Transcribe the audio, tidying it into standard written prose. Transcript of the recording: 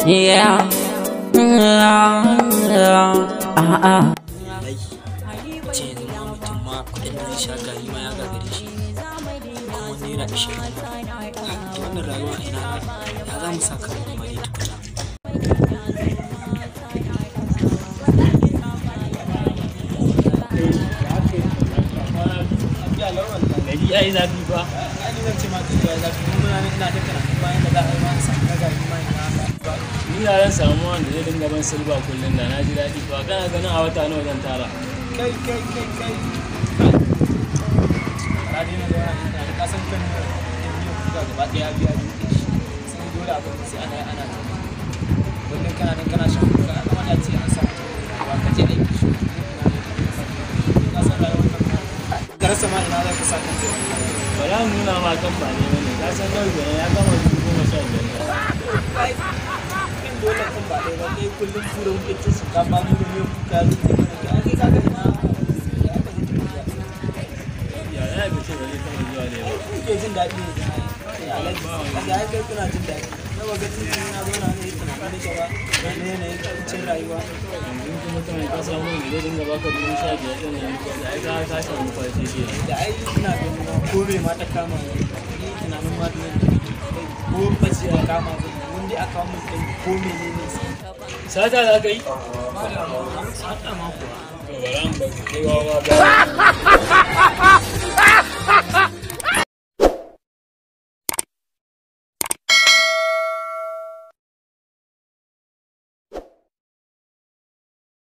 Yeah. Ce yanzu mutum ma kuɗin da zai sha gari ma ya gagare shi kuma naira 20 wannan rayuwa ina ya za mu sa kan ma dai tukuna. Gari ya yi zafi ba. Ni zan ce ma tun da ya zafi kuma ina ta karatu bayan da za a yi ma sa ka gari ma ina ba. Ni na zan samu wanda zai dinga ban silba kullum da na ji daɗi ba. Kana ganin a wata nawa zan tara. Kai. Na dina zuwa ina da kasan kan yin kuka gaba ɗaya biya duke shi. Sai dole abin sai ana wannan kana shan kuka a kama da ce an samu ba ka je aiki shi. Ka san rayuwar kan ka rasa ma ina za ka sa kan Ba za mu nuna ma kan ba ne bane. Ka san yau da ya gama 15,000. Kin dole kan ba dai ba kai kullum fura wuke ta shinkafa mu da yau kuka yi ta mana kai ka ga ina Ya ga ce ba zai taɓa zuwa da yawa. kuke jin daɗi ne da alaji ya kai kuna jin daɗi na waga tun na zauna ne tunanin da ba na yanayin kancin rayuwa Yanzu kuma kana ka samu ne zai dinga baka 15,000 ɗin nan da ai ka samu kwace ke. da ai ina ganin ma ko bai ma ta kama ni tunanin ma da ko bace ta kama ni mun dai aka mun ɗin ko menene Sata za ka yi? sata ma kuwa To bara mu ba kai wawa ba.